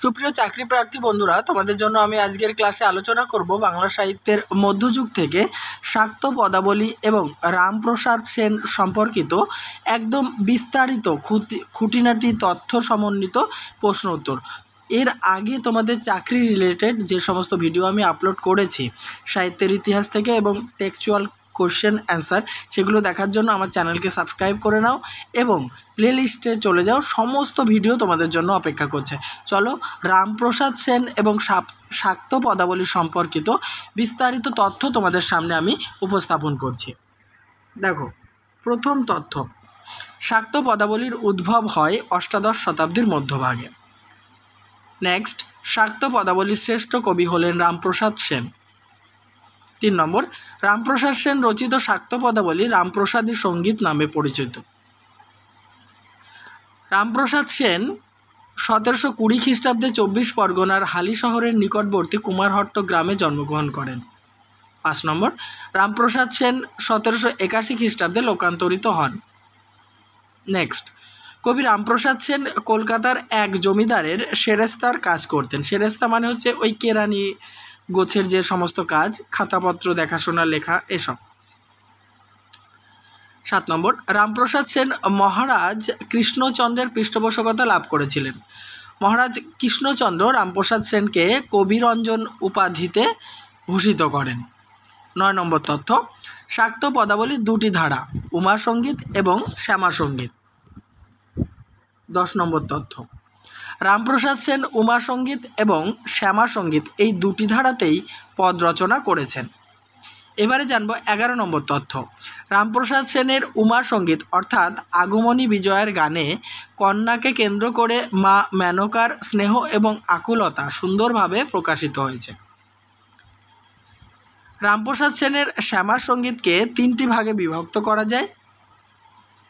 সুপ্রিয় চাকরি প্রার্থী বন্ধুরা, তোমাদের জন্য আমি আজকের ক্লাসে আলোচনা করব বাংলা সাহিত্যের মধ্যযুগ থেকে শাক্ত পদাবলী এবং রামপ্রসাদ সেন সম্পর্কিত একদম বিস্তারিত খুঁটিনাটি তথ্য সমন্বিত প্রশ্ন উত্তর। এর আগে তোমাদের চাকরি রিলেটেড যে সমস্ত ভিডিও আমি আপলোড করেছি সাহিত্যের ইতিহাস থেকে এবং টেক্সচুয়াল কোশ্চেন অ্যান্সার, সেগুলো দেখার জন্য আমার চ্যানেলকে সাবস্ক্রাইব করে নাও এবং প্লেলিস্টে চলে যাও। সমস্ত ভিডিও তোমাদের জন্য অপেক্ষা করছে। চলো রামপ্রসাদ সেন এবং শাক্ত পদাবলী সম্পর্কিত বিস্তারিত তথ্য তোমাদের সামনে আমি উপস্থাপন করছি। দেখো, প্রথম তথ্য, শাক্ত পদাবলীর উদ্ভব হয় অষ্টাদশ শতাব্দীর মধ্যভাগে। নেক্সট, শাক্ত পদাবলীর শ্রেষ্ঠ কবি হলেন রামপ্রসাদ সেন। 3 নম্বর, রামপ্রসাদ সেন রচিত শাক্ত পদাবলী রামপ্রসাদী সঙ্গীত নামে পরিচিত। রামপ্রসাদ সেন 1720 খ্রিস্টাব্দে 24 পরগনার হালি শহরের নিকটবর্তী কুমারহট্ট গ্রামে জন্মগ্রহণ করেন। 5 নম্বর, রামপ্রসাদ সেন 1781 খ্রিস্টাব্দে লোকান্তরিত হন। নেক্সট, কবি রামপ্রসাদ সেন কলকাতার এক জমিদারের সেরেস্তার কাজ করতেন। সেরেস্তা মানে হচ্ছে ওই কেরানি গোছের যে সমস্ত কাজ, খাতাপত্র দেখাশোনা, লেখা, এসব। 7 নম্বর, রামপ্রসাদ সেন মহারাজ কৃষ্ণচন্দ্রের পৃষ্ঠপোষকতা লাভ করেছিলেন। মহারাজ কৃষ্ণচন্দ্র রামপ্রসাদ সেনকে কবিরঞ্জন উপাধিতে ভূষিত করেন। 9 নম্বর তথ্য, শাক্ত পদাবলীর 2টি ধারা, উমা সঙ্গীত এবং শ্যামা সঙ্গীত। 10 নম্বর তথ্য, রামপ্রসাদ সেন উমা সঙ্গীত এবং শ্যামা সঙ্গীত এই 2টি ধারাতেই পদ রচনা করেছেন। এবারে জানব 11 নম্বর তথ্য, রামপ্রসাদ সেনের উমা সঙ্গীত অর্থাৎ আগমনী বিজয়ের গানে কন্যাকে কেন্দ্র করে মা মেনকার স্নেহ এবং আকুলতা সুন্দরভাবে প্রকাশিত হয়েছে। রামপ্রসাদ সেনের শ্যামা সঙ্গীতকে 3টি ভাগে বিভক্ত করা যায়।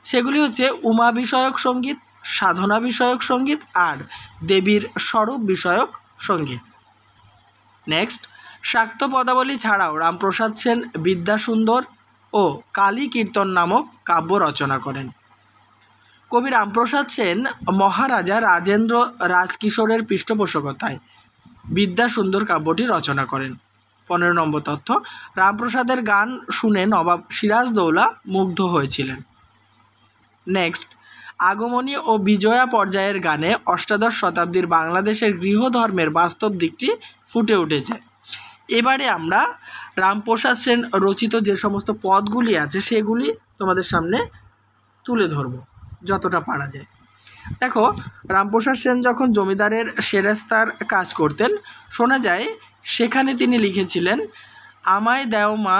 সেগুলি হচ্ছে উমা বিষয়ক সঙ্গীত, সাধনা বিষয়ক সঙ্গীত আর দেবীর স্বরূপ বিষয়ক সঙ্গীত। নেক্সট, শাক্ত পদাবলী ছাড়াও রামপ্রসাদ সেন বিদ্যাসুন্দর ও কালী কীর্তন নামক কাব্য রচনা করেন। কবি রামপ্রসাদ সেন মহারাজা রাজেন্দ্র রাজকিশোরের পৃষ্ঠপোষকতায় বিদ্যাসুন্দর কাব্যটি রচনা করেন। 15 নম্বর তথ্য, রামপ্রসাদের গান শুনে নবাব সিরাজদৌলা মুগ্ধ হয়েছিলেন। নেক্সট, আগমনী ও বিজয়া পর্যায়ের গানে অষ্টাদশ শতাব্দীর বাংলাদেশের গৃহধর্মের বাস্তব দিকটি ফুটে উঠেছে। এবারে আমরা রামপ্রসাদ সেন রচিত যে সমস্ত পদগুলি আছে সেগুলি তোমাদের সামনে তুলে ধরব যতটা পারা যায়। দেখো, রামপ্রসাদ সেন যখন জমিদারের সেরেস্তার কাজ করতেন, শোনা যায় সেখানে তিনি লিখেছিলেন, আমায় দেও মা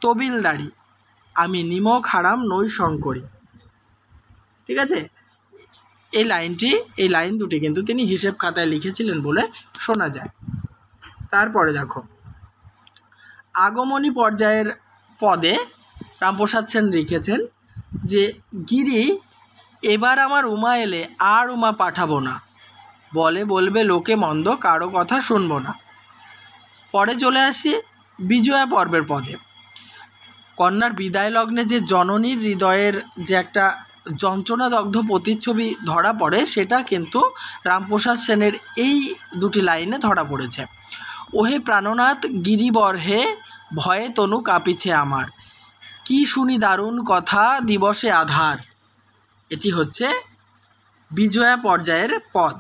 তবিলদারি, আমি নিমক হারাম নই শঙ্করী। ঠিক আছে, এই লাইন দুটি কিন্তু তিনি হিসেব খাতায় লিখেছিলেন বলে শোনা যায়। তারপরে দেখো, আগমনী পর্যায়ের পদে রামপ্রসাদ সেন লিখেছেন যে, গিরি এবার আমার উমা এলে আর উমা পাঠাবো না, বলবে লোকে মন্দ, কারো কথা শুনবো না। পরে চলে আসি বিজয়া পর্বের পদে। কন্যার বিদায় লগ্নে যে জননীর হৃদয়ের যে একটা যন্ত্রণাদগ্ধ প্রতিচ্ছবি ধরা পড়ে, সেটা কিন্তু রামপ্রসাদ সেনের এই 2টি লাইনে ধরা পড়েছে। ওহে প্রাণনাথ গিরিবর্হে, ভয়ে তনু কাঁপিছে আমার, কি শুনি দারুণ কথা দিবসে আধার। এটি হচ্ছে বিজয়া পর্যায়ের পদ।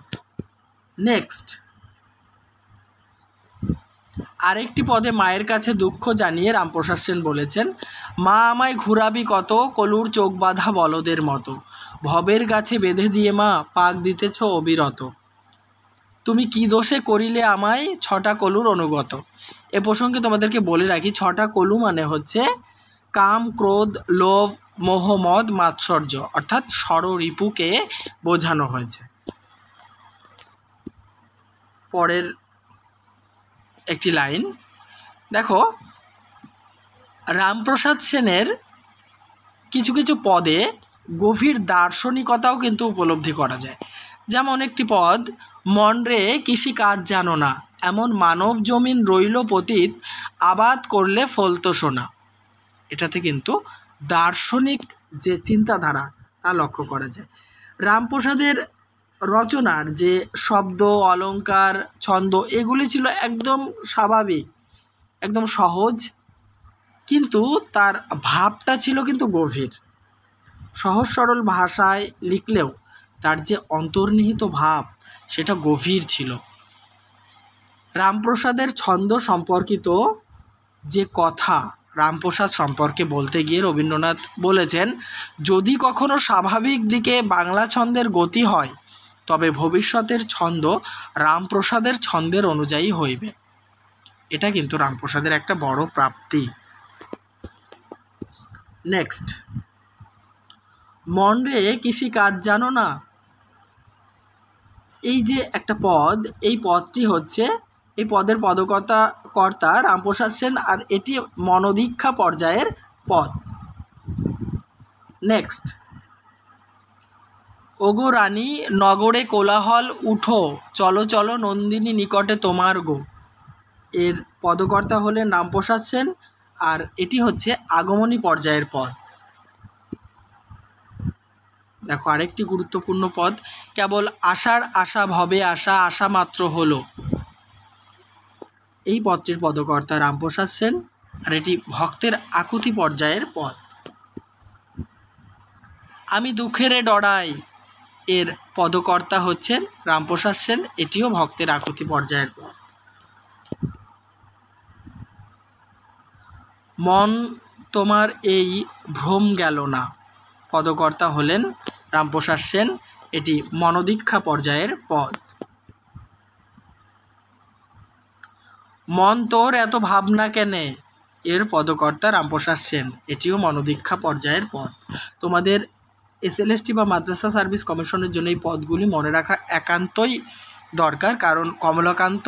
নেক্সট, আরেকটি পদে মায়ের কাছে দুঃখ জানিয়ে রামপ্রসাদ সেন বলেছেন, মা আমায় ঘুরাবি কত, কলুর চোখ বাঁধা বলদের মতো, ভবের গাছে বেঁধে দিয়ে মা পাক দিতেছ অবিরত, তুমি কি দোষে করিলে আমায় 6টা কলুর অনুগত। এ প্রসঙ্গে তোমাদেরকে বলে রাখি, 6টা কলু মানে হচ্ছে কাম, ক্রোধ, লোভ, মোহ, মদ, মাৎসর্য, অর্থাৎ ষড়রিপুকে বোঝানো হয়েছে। পরের একটি লাইন দেখো, রামপ্রসাদ সেনের কিছু কিছু পদে গভীর দার্শনিকতাও কিন্তু উপলব্ধি করা যায়। যেমন একটি পদ, মনরে কৃষি কাজ জানো না, এমন মানব জমিন রইল পতিত, আবাদ করলে ফলতো সোনা। এটাতে কিন্তু দার্শনিক যে চিন্তাধারা তা লক্ষ্য করা যায়। রামপ্রসাদের রচনার যে শব্দ, অলঙ্কার, ছন্দ এগুলি ছিল একদম স্বাভাবিক, একদম সহজ, কিন্তু তার ভাবটা ছিল কিন্তু গভীর। সহজ সরল ভাষায় লিখলেও তার যে অন্তর্নিহিত ভাব সেটা গভীর ছিল। রামপ্রসাদের ছন্দ সম্পর্কিত যে কথা রামপ্রসাদ সম্পর্কে বলতে গিয়ে রবীন্দ্রনাথ বলেছেন, যদি কখনো স্বাভাবিক দিকে বাংলা ছন্দের গতি হয় তবে ভবিষ্যতের ছন্দ রামপ্রসাদের ছন্দের অনুযায়ী হইবে। এটা কিন্তু রামপ্রসাদের একটা বড় প্রাপ্তি। নেক্সট, মন রে কৃষি কাজ জানো না। এই যে একটা পদ, এই পদটি হচ্ছে, এই পদের কর্তা রামপ্রসাদ সেন, আর এটি মনোদীক্ষা পর্যায়ের পদ। নেক্সট, ওগো রানী নগরে কোলাহল উঠো, চলো চলো নন্দিনী নিকটে তোমার গো। এর পদকর্তা হলেন রামপ্রসাদ সেন, আর এটি হচ্ছে আগমনী পর্যায়ের পদ। দেখো আরেকটি গুরুত্বপূর্ণ পদ, কেবল আশার আশা ভবে আশা, আশা মাত্র হলো। এই পদটির পদকর্তা রামপ্রসাদ সেন, আর এটি ভক্তের আকুতি পর্যায়ের পদ। আমি দুঃখেরে ডরাই, এর পদকর্তা হচ্ছেন রামপ্রসাদ সেন, এটিও ভক্তের আকুতি পর্যায়ের পদ। মন তোমার এই ভ্রম গেল না, পদকর্তা হলেন রামপ্রসাদ সেন, এটি মনোদীক্ষা পর্যায়ের পদ। মন তোর এত ভাবনা কেনে, এর পদকর্তা রামপ্রসাদ সেন, এটিও মনোদীক্ষা পর্যায়ের পদ। তোমাদের এসএলএসটি বা মাদ্রাসা সার্ভিস কমিশনের জন্য এই পদগুলি মনে রাখা একান্তই দরকার, কারণ কমলাকান্ত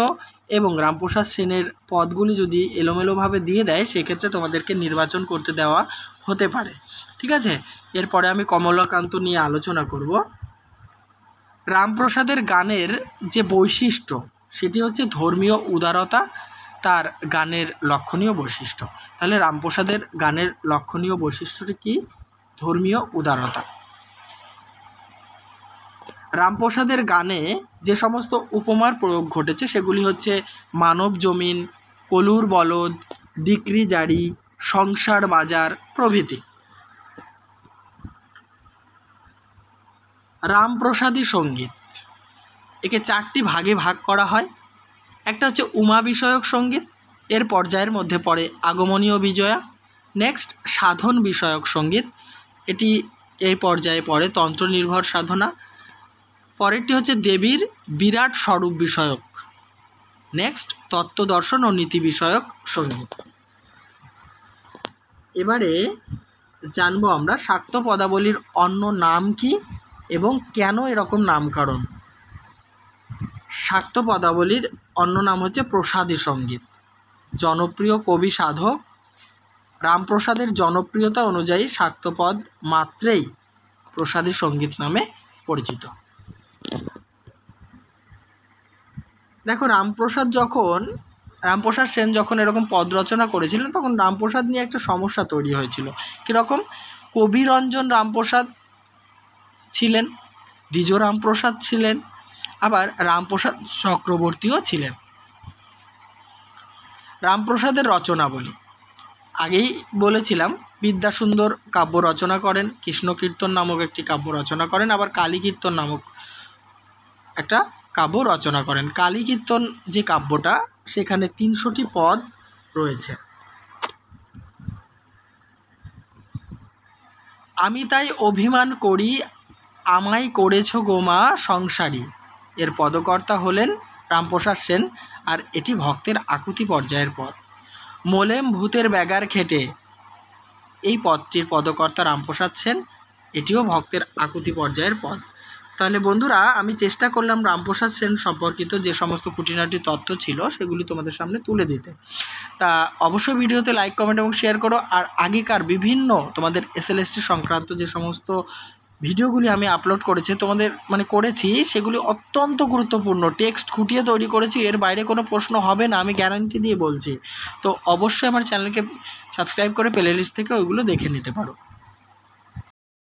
এবং রামপ্রসাদ সেনের পদগুলি যদি এলোমেলোভাবে দিয়ে দেয় সেক্ষেত্রে তোমাদেরকে নির্বাচন করতে দেওয়া হতে পারে। ঠিক আছে, এরপরে আমি কমলাকান্ত নিয়ে আলোচনা করব। রামপ্রসাদের গানের যে বৈশিষ্ট্য সেটি হচ্ছে ধর্মীয় উদারতা, তার গানের লক্ষণীয় বৈশিষ্ট্য। তাহলে রামপ্রসাদের গানের লক্ষণীয় বৈশিষ্ট্যটি কি? ধর্মীয় উদারতা। রামপ্রসাদের গানে যে সমস্ত উপমার প্রয়োগ ঘটেছে সেগুলি হচ্ছে মানব জমিন, কলুর বলদ, ডিক্রি জারি, সংসার বাজার প্রভৃতি। রামপ্রসাদী সঙ্গীত, একে চারটি ভাগে ভাগ করা হয়। একটা হচ্ছে উমা বিষয়ক সঙ্গীত, এর পর্যায়ের মধ্যে পড়ে আগমনীয় বিজয়া। নেক্সট, সাধন বিষয়ক সঙ্গীত, এটি এই পর্যায়ে পড়ে তন্ত্র নির্ভর সাধনা। পরেরটি হচ্ছে দেবীর বিরাট স্বরূপ বিষয়ক। নেক্সট, তত্ত্ব দর্শন ও নীতি বিষয়ক সঙ্গীত। এবারে জানবো আমরা শাক্ত পদাবলীর অন্য নাম কি এবং কেন এরকম নামকরণ। শাক্ত পদাবলীর অন্য নাম হচ্ছে প্রসাদী সঙ্গীত। জনপ্রিয় কবি সাধক রামপ্রসাদের জনপ্রিয়তা অনুযায়ী শাক্তপদ মাত্রেই প্রসাদী সঙ্গীত নামে পরিচিত। দেখো রামপ্রসাদ সেন যখন এরকম পদ রচনা করেছিলেন তখন রামপ্রসাদ নিয়ে একটা সমস্যা তৈরি হয়েছিল। কীরকম? কবিরঞ্জন রামপ্রসাদ ছিলেন, দ্বিজ রামপ্রসাদ ছিলেন, আবার রামপ্রসাদ চক্রবর্তীও ছিলেন। রামপ্রসাদের রচনাবলী আগেই বলেছিলাম, বিদ্যাসুন্দর কাব্য রচনা করেন, কৃষ্ণকীর্তন নামক একটি কাব্য রচনা করেন, আবার কালীকীর্তন নামক একটা কাব্য রচনা করেন। কালীকীর্তন যে কাব্যটা, সেখানে 300টি পদ রয়েছে। আমি তাই অভিমান করি, আমায় করেছ গোমা সংসারী, এর পদকর্তা হলেন রামপ্রসাদ সেন, আর এটি ভক্তের আকুতি পর্যায়ের পদ। মোলেম ভূতের ব্যাগার খেটে, এই পদটির পদকর্তা রামপ্রসাদ সেন, এটিও ভক্তের আকুতি পর্যায়ের পদ। তাহলে বন্ধুরা, আমি চেষ্টা করলাম রামপ্রসাদ সেন সম্পর্কিত যে সমস্ত খুঁটিনাটি তথ্য ছিল সেগুলি তোমাদের সামনে তুলে দিতে। তা অবশ্যই ভিডিওতে লাইক, কমেন্ট এবং শেয়ার করো। আর আগেকার বিভিন্ন তোমাদের এসএলএসটি সংক্রান্ত যে সমস্ত ভিডিওগুলি আমি আপলোড করেছি সেগুলি অত্যন্ত গুরুত্বপূর্ণ, টেক্সট খুঁটিয়ে তৈরি করেছি, এর বাইরে কোনো প্রশ্ন হবে না, আমি গ্যারান্টি দিয়ে বলছি। তো অবশ্যই আমার চ্যানেলকে সাবস্ক্রাইব করে প্লে লিস্ট থেকে ওইগুলো দেখে নিতে পারো।